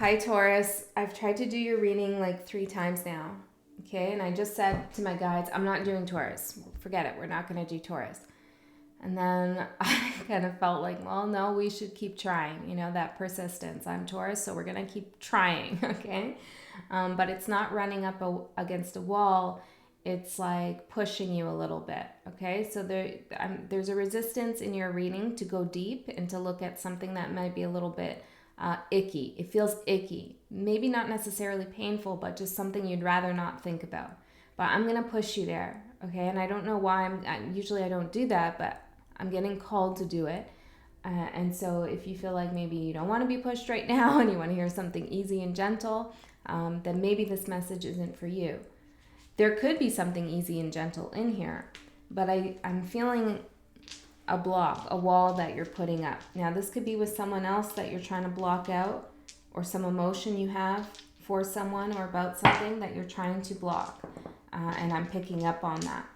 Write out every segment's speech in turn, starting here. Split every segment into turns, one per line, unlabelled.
Hi, Taurus. I've tried to do your reading like 3 times now. Okay. And I just said to my guides, I'm not doing Taurus. Forget it. We're not going to do Taurus. And then I kind of felt like, well, no, we should keep trying. You know, that persistence. I'm Taurus, so we're going to keep trying. Okay. But it's not running up against a wall. It's like pushing you a little bit. Okay. So there's a resistance in your reading to go deep and to look at something that might be a little bit icky. It feels icky. Maybe not necessarily painful, but just something you'd rather not think about. But I'm going to push you there. Okay. And I don't know why usually I don't do that, but I'm getting called to do it. And so if you feel like maybe you don't want to be pushed right now and you want to hear something easy and gentle, then maybe this message isn't for you. There could be something easy and gentle in here, but I'm feeling a block, a wall that you're putting up. Now, this could be with someone else that you're trying to block out, or some emotion you have for someone or about something that you're trying to block. And I'm picking up on that.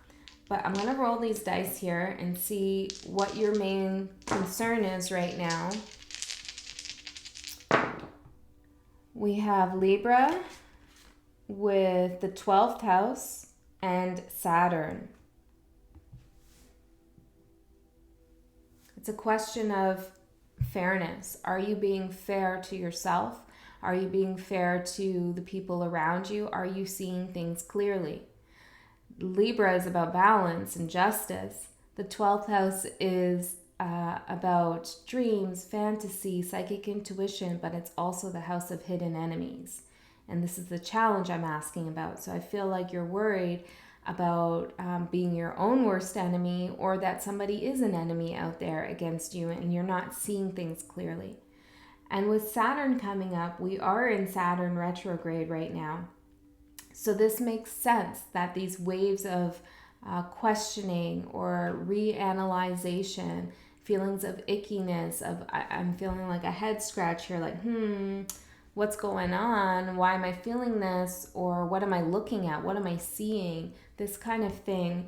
But I'm going to roll these dice here and see what your main concern is right now. We have Libra with the 12th house and Saturn. It's a question of fairness. Are you being fair to yourself? Are you being fair to the people around you? Are you seeing things clearly? Libra is about balance and justice. The 12th house is about dreams, fantasy, psychic intuition, but it's also the house of hidden enemies. And this is the challenge I'm asking about. So I feel like you're worried about being your own worst enemy, or that somebody is an enemy out there against you and you're not seeing things clearly. And with Saturn coming up, we are in Saturn retrograde right now. So this makes sense that these waves of questioning or reanalyzation, feelings of ickiness, I'm feeling like a head scratch here, like, what's going on? Why am I feeling this? Or what am I looking at? What am I seeing? This kind of thing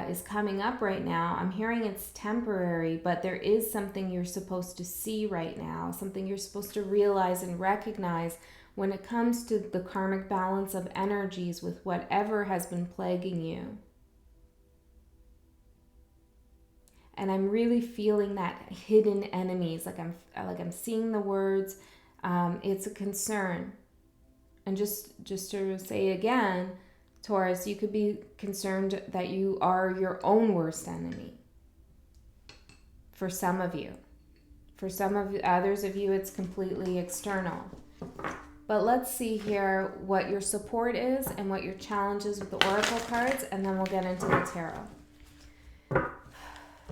is coming up right now. I'm hearing it's temporary, but there is something you're supposed to see right now, something you're supposed to realize and recognize when it comes to the karmic balance of energies with whatever has been plaguing you. And I'm really feeling that hidden enemies, like I'm seeing the words. It's a concern. And just to say again, Taurus, you could be concerned that you are your own worst enemy. For some of you. For some of others of you, it's completely external. But let's see here what your support is and what your challenge is with the oracle cards, and then we'll get into the tarot.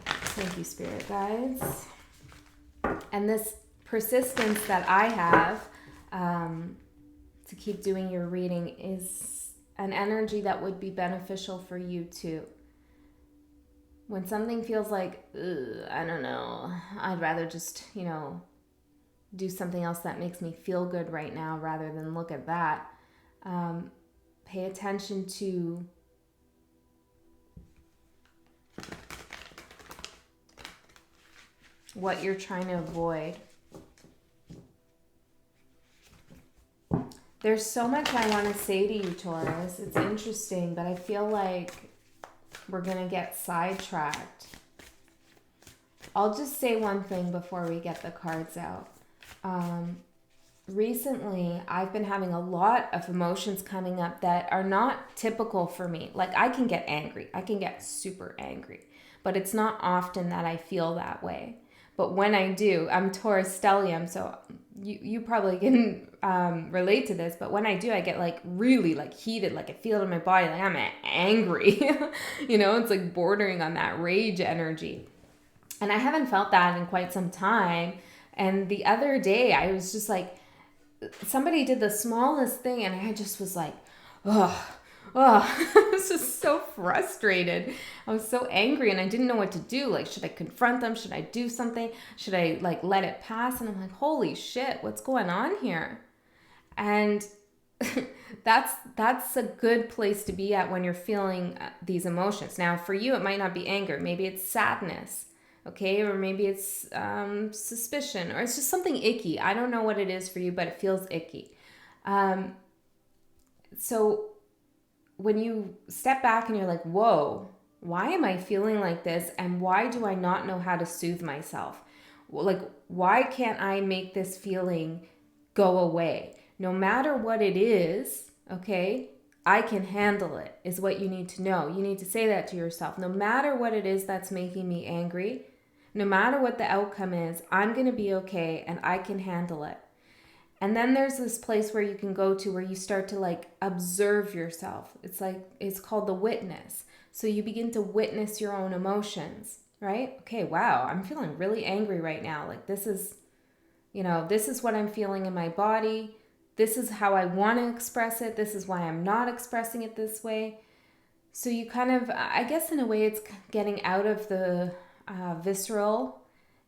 Thank you, spirit guides. And this persistence that I have to keep doing your reading is an energy that would be beneficial for you too. When something feels like, I don't know, I'd rather just, do something else that makes me feel good right now rather than look at that. Pay attention to what you're trying to avoid. There's so much I want to say to you, Taurus. It's interesting, but I feel like we're going to get sidetracked. I'll just say one thing before we get the cards out. Recently, I've been having a lot of emotions coming up that are not typical for me. Like, I can get angry. I can get super angry. But it's not often that I feel that way. But when I do, I'm Taurus stellium, so you probably can relate to this. But when I do, I get like really like heated, like I feel it in my body, like I'm angry. It's like bordering on that rage energy. And I haven't felt that in quite some time. And the other day, I was just like, somebody did the smallest thing, and I just was like, ugh. I was just so frustrated. I was so angry, and I didn't know what to do. Like, should I confront them? Should I do something? Should I like let it pass? And I'm like, holy shit, what's going on here? And that's a good place to be at when you're feeling these emotions. Now, for you, it might not be anger. Maybe it's sadness. okay? Or maybe it's suspicion, or it's just something icky. I don't know what it is for you, but it feels icky. So when you step back and you're like, whoa, why am I feeling like this? And why do I not know how to soothe myself? Like, why can't I make this feeling go away? No matter what it is, okay, I can handle it, is what you need to know. You need to say that to yourself. No matter what it is that's making me angry, no matter what the outcome is, I'm going to be okay and I can handle it. And then there's this place where you can go to where you start to like observe yourself. It's called the witness. So you begin to witness your own emotions, right? Okay, wow, I'm feeling really angry right now. Like this is what I'm feeling in my body. This is how I want to express it. This is why I'm not expressing it this way. So you kind of, I guess in a way, it's getting out of the visceral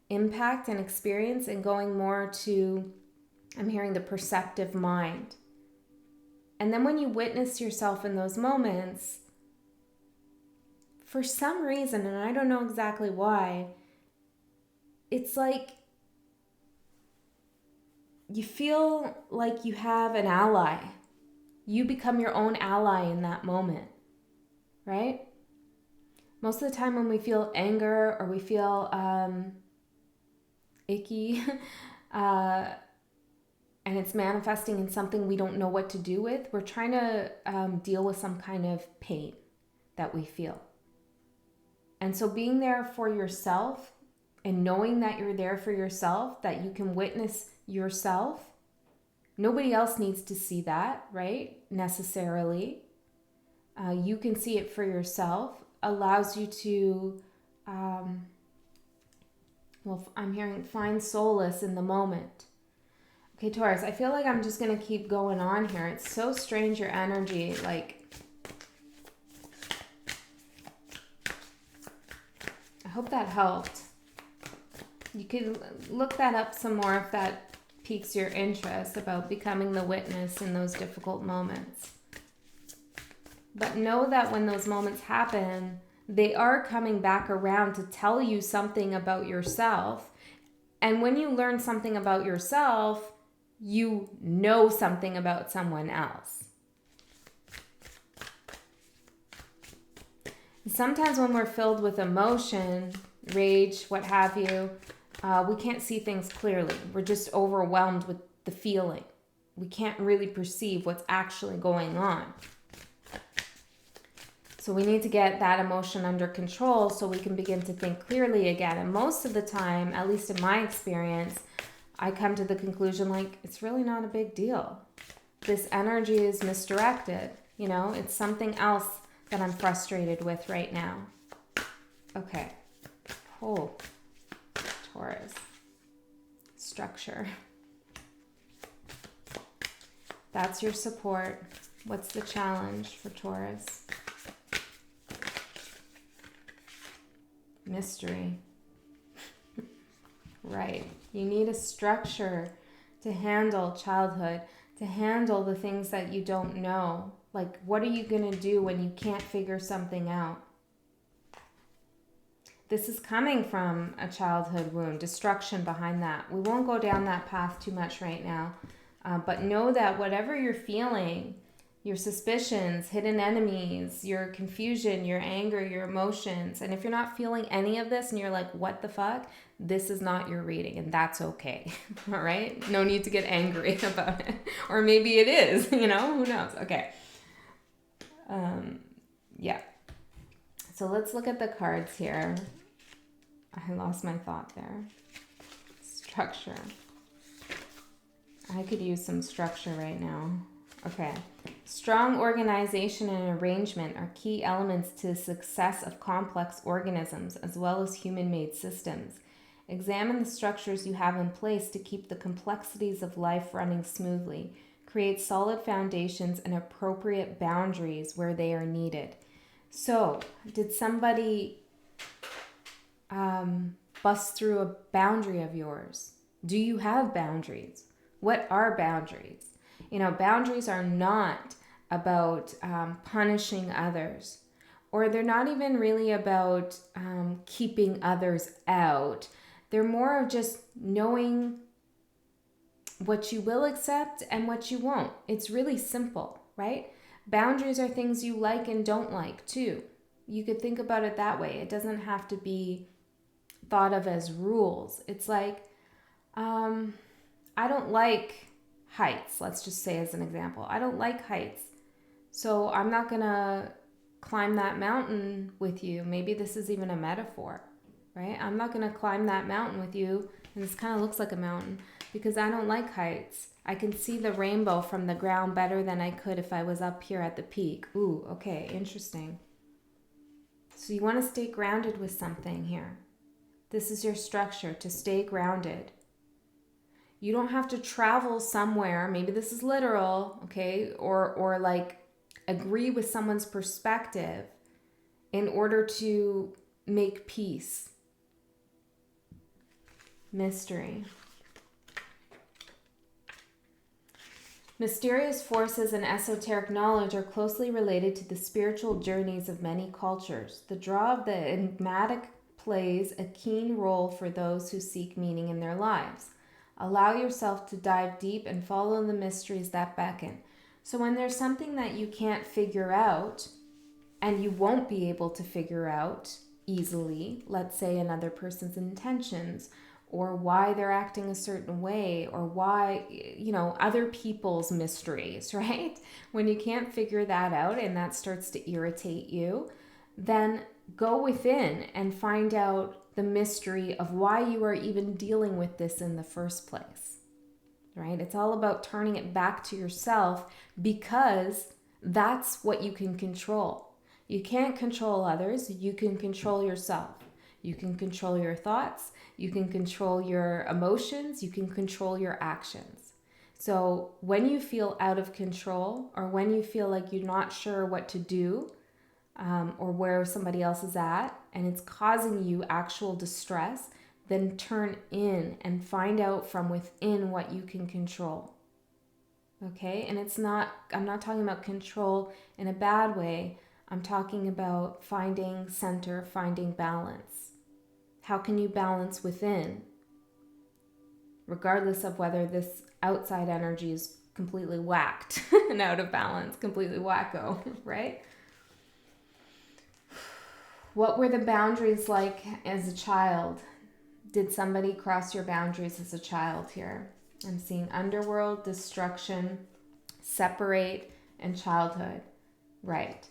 impact and experience and going more to, I'm hearing, the perceptive mind. And then when you witness yourself in those moments, for some reason, and I don't know exactly why, it's like you feel like you have an ally. You become your own ally in that moment, right? Most of the time when we feel anger or we feel icky, and it's manifesting in something we don't know what to do with, we're trying to deal with some kind of pain that we feel. And so being there for yourself and knowing that you're there for yourself, that you can witness yourself, nobody else needs to see that, right? Necessarily. You can see it for yourself, allows you to, I'm hearing, find solace in the moment. Okay, Taurus, I feel like I'm just going to keep going on here. It's so strange, your energy, like, I hope that helped. You could look that up some more if that piques your interest about becoming the witness in those difficult moments. But know that when those moments happen, they are coming back around to tell you something about yourself. And when you learn something about yourself, you know something about someone else. Sometimes when we're filled with emotion, rage, what have you, we can't see things clearly. We're just overwhelmed with the feeling. We can't really perceive what's actually going on. So we need to get that emotion under control so we can begin to think clearly again. And most of the time, at least in my experience, I come to the conclusion like, it's really not a big deal. This energy is misdirected. It's something else that I'm frustrated with right now. Okay. Oh, Taurus. Structure. That's your support. What's the challenge for Taurus? Mystery. Right. You need a structure to handle childhood, to handle the things that you don't know. Like, what are you going to do when you can't figure something out? This is coming from a childhood wound, destruction behind that. We won't go down that path too much right now. But know that whatever you're feeling, your suspicions, hidden enemies, your confusion, your anger, your emotions, and if you're not feeling any of this and you're like, what the fuck? This is not your reading, and that's okay. All right? No need to get angry about it. Or maybe it is, who knows? Okay. Yeah. So let's look at the cards here. I lost my thought there. Structure. I could use some structure right now. Okay. Strong organization and arrangement are key elements to the success of complex organisms as well as human-made systems. Examine the structures you have in place to keep the complexities of life running smoothly. Create solid foundations and appropriate boundaries where they are needed. So, did somebody bust through a boundary of yours? Do you have boundaries? What are boundaries? Boundaries are not about punishing others or they're not even really about keeping others out. They're more of just knowing what you will accept and what you won't. It's really simple, right? Boundaries are things you like and don't like too. You could think about it that way. It doesn't have to be thought of as rules. It's like, I don't like heights. Let's just say as an example. I don't like heights. So I'm not going to climb that mountain with you. Maybe this is even a metaphor, right? I'm not going to climb that mountain with you. And this kind of looks like a mountain because I don't like heights. I can see the rainbow from the ground better than I could if I was up here at the peak. Ooh, okay, interesting. So you want to stay grounded with something here. This is your structure, to stay grounded. You don't have to travel somewhere. Maybe this is literal, okay? Or like agree with someone's perspective in order to make peace. Mystery. Mysterious forces and esoteric knowledge are closely related to the spiritual journeys of many cultures. The draw of the enigmatic plays a keen role for those who seek meaning in their lives. Allow yourself to dive deep and follow the mysteries that beckon. So when there's something that you can't figure out, and you won't be able to figure out easily, let's say another person's intentions, or why they're acting a certain way, or why, other people's mysteries, right? When you can't figure that out and that starts to irritate you, then go within and find out the mystery of why you are even dealing with this in the first place, right? It's all about turning it back to yourself because that's what you can control. You can't control others. You can control yourself. You can control your thoughts. You can control your emotions. You can control your actions. So when you feel out of control or when you feel like you're not sure what to do, or where somebody else is at, and it's causing you actual distress, then turn in and find out from within what you can control. Okay? And I'm not talking about control in a bad way. I'm talking about finding center, finding balance. How can you balance within? Regardless of whether this outside energy is completely whacked and out of balance, completely wacko, right? What were the boundaries like as a child? Did somebody cross your boundaries as a child here? I'm seeing underworld, destruction, separate, and childhood. Right.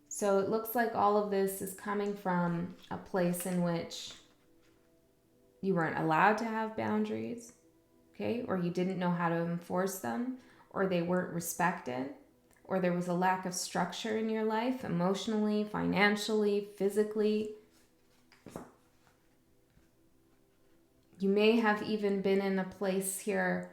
So it looks like all of this is coming from a place in which you weren't allowed to have boundaries, okay? Or you didn't know how to enforce them, or they weren't respected, or there was a lack of structure in your life, emotionally, financially, physically. You may have even been in a place here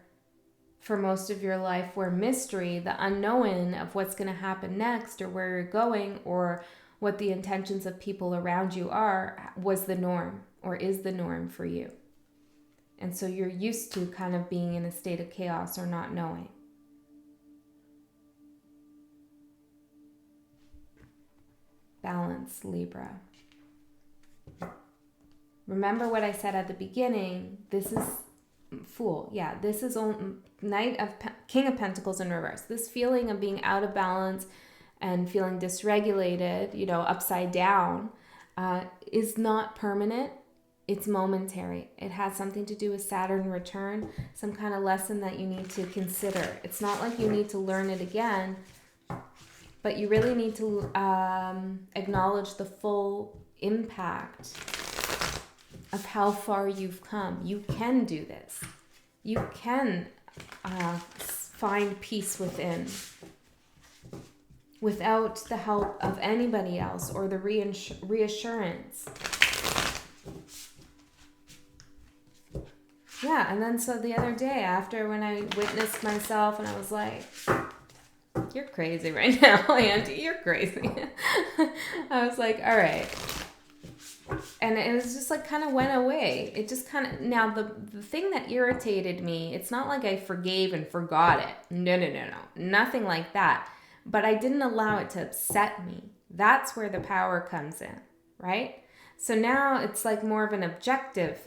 for most of your life where mystery, the unknown of what's going to happen next or where you're going or what the intentions of people around you are, was the norm or is the norm for you. And so you're used to kind of being in a state of chaos or not knowing. Balance, Libra. Remember what I said at the beginning. This is Fool. Yeah, this is King of Pentacles in reverse. This feeling of being out of balance and feeling dysregulated, upside down, is not permanent. It's momentary. It has something to do with Saturn return, some kind of lesson that you need to consider. It's not like you need to learn it again, but you really need to acknowledge the full impact of how far you've come. You can do this. You can find peace within without the help of anybody else or the reassurance. Yeah, and then so the other day when I witnessed myself and I was like, you're crazy right now, Auntie, you're crazy. I was like, all right. And it was just like kind of went away. It just kind of, now the thing that irritated me, it's not like I forgave and forgot it. No. Nothing like that. But I didn't allow it to upset me. That's where the power comes in, right? So now it's like more of an objective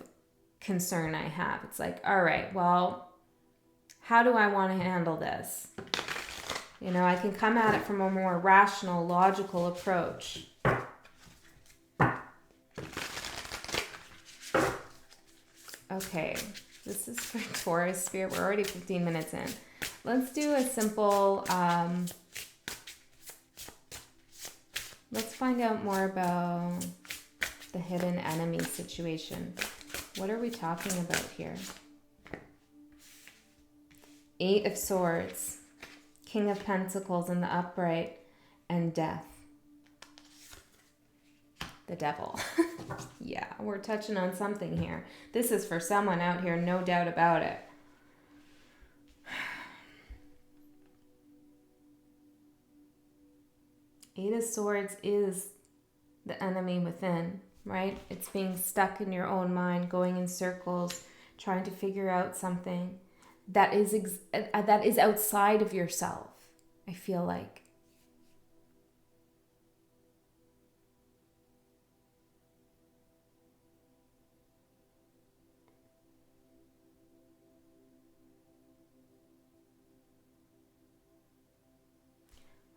concern I have. It's like, all right, well, how do I want to handle this? You know, I can come at it from a more rational, logical approach. Okay, this is for Taurus Spirit. We're already 15 minutes in. Let's do a simple, let's find out more about the hidden enemy situation. What are we talking about here? 8 of Swords, King of Pentacles in the upright, and Death. The Devil. Yeah, we're touching on something here. This is for someone out here, no doubt about it. Eight of Swords is the enemy within, right? It's being stuck in your own mind, going in circles, trying to figure out something that is outside of yourself, I feel like.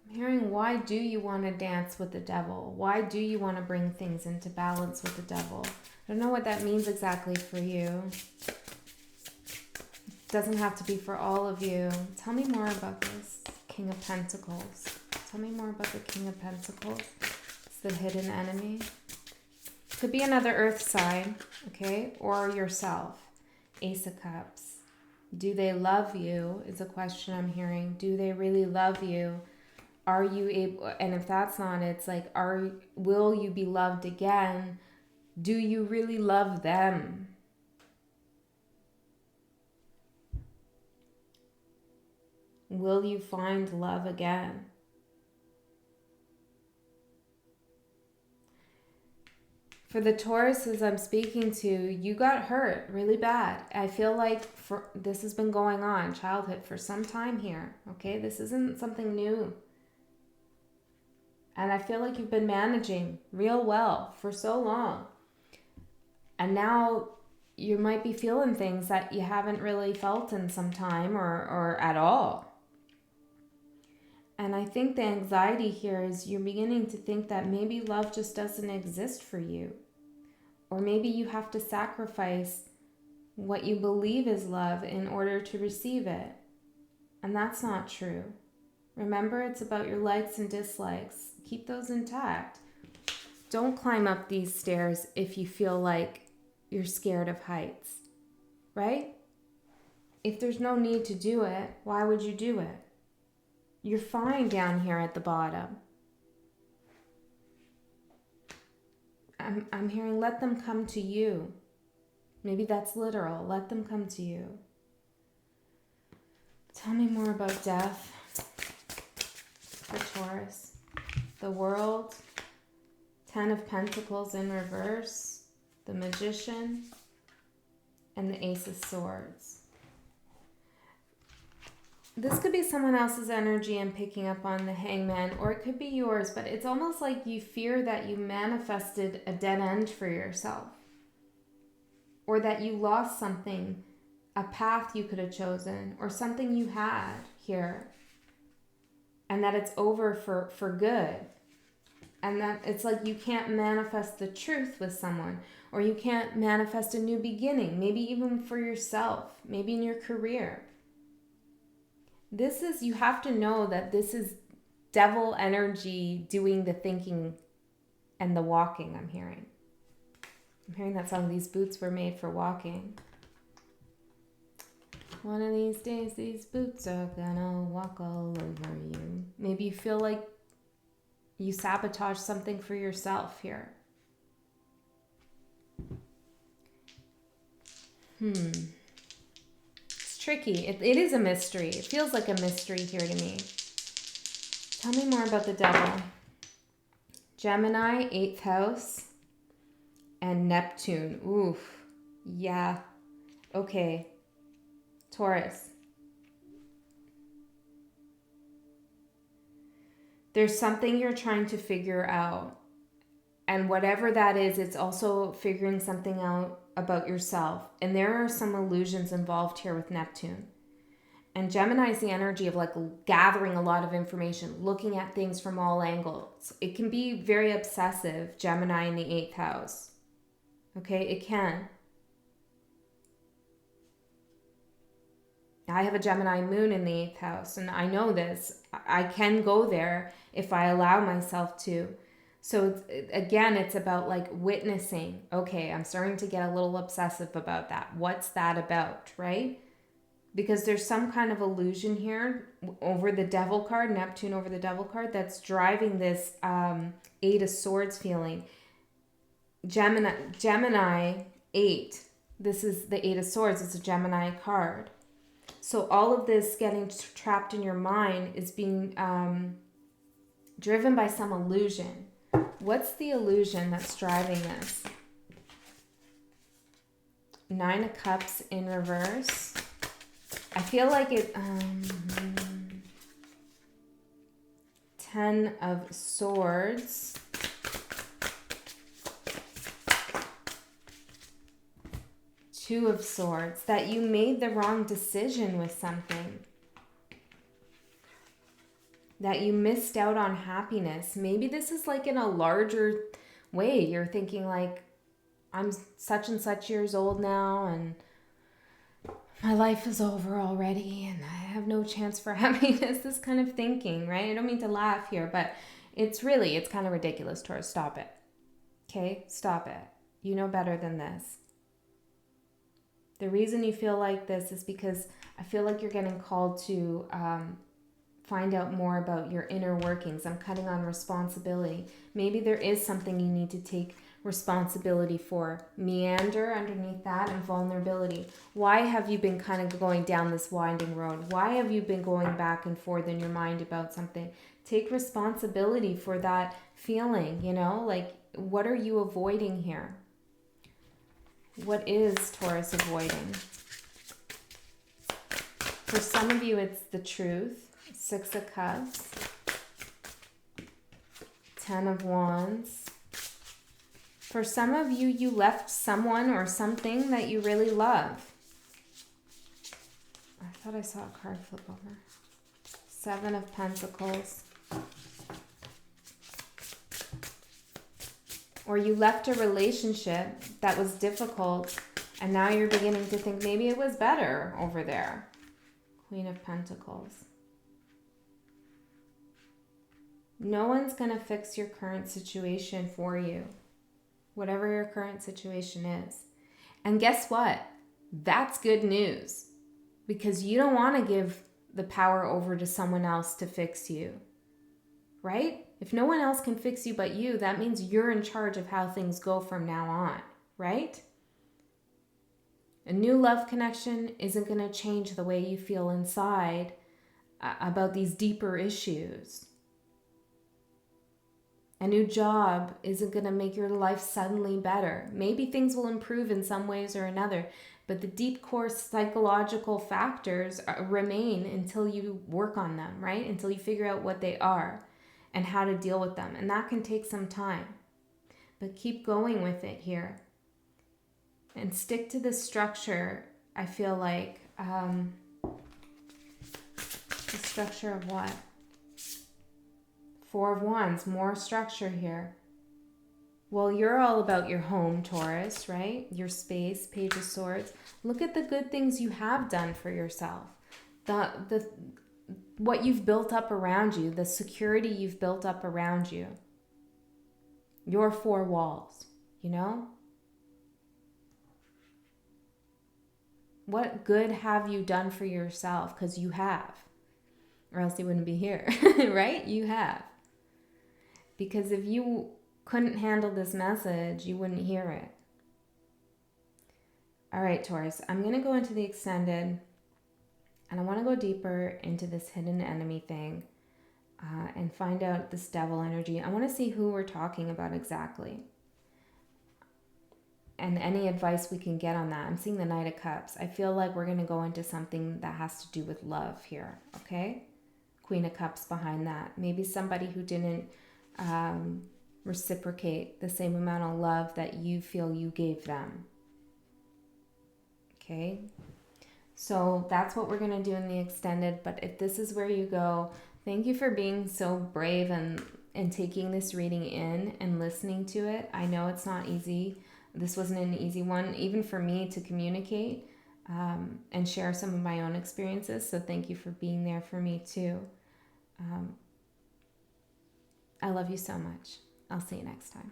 I'm hearing, why do you want to dance with the devil? Why do you want to bring things into balance with the devil? I don't know what that means exactly for you. It doesn't have to be for all of you. Tell me more about this King of Pentacles. Tell me more about the King of Pentacles. It's the hidden enemy. Could be another earth sign, okay? Or yourself. Ace of Cups. Do they love you is a question I'm hearing. Do they really love you? Are you able, and if that's not, it's like, will you be loved again? Do you really love them? Will you find love again? For the Tauruses I'm speaking to, you got hurt really bad. I feel like this has been going on, childhood, for some time here, okay? This isn't something new. And I feel like you've been managing real well for so long. And now you might be feeling things that you haven't really felt in some time or at all. And I think the anxiety here is you're beginning to think that maybe love just doesn't exist for you. Or maybe you have to sacrifice what you believe is love in order to receive it. And that's not true. Remember, it's about your likes and dislikes. Keep those intact. Don't climb up these stairs if you feel like you're scared of heights, right? If there's no need to do it, why would you do it? You're fine down here at the bottom. I'm hearing, let them come to you. Maybe that's literal. Let them come to you. Tell me more about death for Taurus. The World, 10 of Pentacles in reverse, the Magician, and the Ace of Swords. This could be someone else's energy I'm picking up on, the Hangman, or it could be yours, but it's almost like you fear that you manifested a dead end for yourself, or that you lost something, a path you could have chosen, or something you had here, and that it's over for good. And that it's like you can't manifest the truth with someone, or you can't manifest a new beginning, maybe even for yourself, maybe in your career. You have to know that this is devil energy doing the thinking and the walking, I'm hearing. I'm hearing that song, These Boots Were Made for Walking. One of these days, these boots are gonna walk all over you. Maybe you feel like you sabotage something for yourself here. It's tricky. It is a mystery. It feels like a mystery here to me. Tell me more about the devil. Gemini, 8th house, and Neptune. Oof. Yeah. Okay. Taurus. There's something you're trying to figure out. And whatever that is, it's also figuring something out about yourself. And there are some illusions involved here with Neptune. And Gemini is the energy of like gathering a lot of information, looking at things from all angles. It can be very obsessive, Gemini in the 8th house. Okay, it can. I have a Gemini moon in the 8th house, and I know this. I can go there if I allow myself to. So again, it's about like witnessing. Okay, I'm starting to get a little obsessive about that. What's that about, right? Because there's some kind of illusion here over the Devil card, Neptune over the Devil card, that's driving this 8 of Swords feeling. Gemini 8, this is the 8 of Swords, it's a Gemini card. So all of this getting trapped in your mind is being driven by some illusion. What's the illusion that's driving this? 9 of Cups in reverse. I feel like it, 10 of Swords. Two of Swords, that you made the wrong decision with something. That you missed out on happiness. Maybe this is like in a larger way. You're thinking like, I'm such and such years old now and my life is over already and I have no chance for happiness. This kind of thinking, right? I don't mean to laugh here, but it's kind of ridiculous, Taurus. Stop it. Okay? Stop it. You know better than this. The reason you feel like this is because I feel like you're getting called to find out more about your inner workings. I'm cutting on responsibility. Maybe there is something you need to take responsibility for. Meander underneath that, and vulnerability. Why have you been kind of going down this winding road? Why have you been going back and forth in your mind about something? Take responsibility for that feeling, you know? Like, what are you avoiding here? What is Taurus avoiding? For some of you, it's the truth. 6 of Cups. 10 of Wands. For some of you, you left someone or something that you really love. I thought I saw a card flip over. 7 of Pentacles. Or you left a relationship that was difficult and now you're beginning to think maybe it was better over there. Queen of Pentacles. No one's going to fix your current situation for you, whatever your current situation is. And guess what? That's good news, because you don't want to give the power over to someone else to fix you, right? If no one else can fix you but you, that means you're in charge of how things go from now on, right? A new love connection isn't going to change the way you feel inside about these deeper issues. A new job isn't going to make your life suddenly better. Maybe things will improve in some ways or another, but the deep core psychological factors remain until you work on them, right? Until you figure out what they are and how to deal with them. And that can take some time. But keep going with it here. And stick to the structure, I feel like. The structure of what? 4 of Wands, more structure here. Well, you're all about your home, Taurus, right? Your space, Page of Swords. Look at the good things you have done for yourself. What you've built up around you, the security you've built up around you. Your 4 walls, you know? What good have you done for yourself? Because you have. Or else you wouldn't be here, right? You have. Because if you couldn't handle this message, you wouldn't hear it. All right, Taurus, I'm going to go into the extended, and I want to go deeper into this hidden enemy thing and find out this devil energy. I want to see who we're talking about exactly and any advice we can get on that. I'm seeing the Knight of Cups. I feel like we're going to go into something that has to do with love here, okay? Queen of Cups behind that. Maybe somebody who didn't reciprocate the same amount of love that you feel you gave them. Okay? So that's what we're going to do in the extended. But if this is where you go, thank you for being so brave and taking this reading in and listening to it. I know it's not easy. This wasn't an easy one, even for me to communicate and share some of my own experiences. So thank you for being there for me too. I love you so much. I'll see you next time.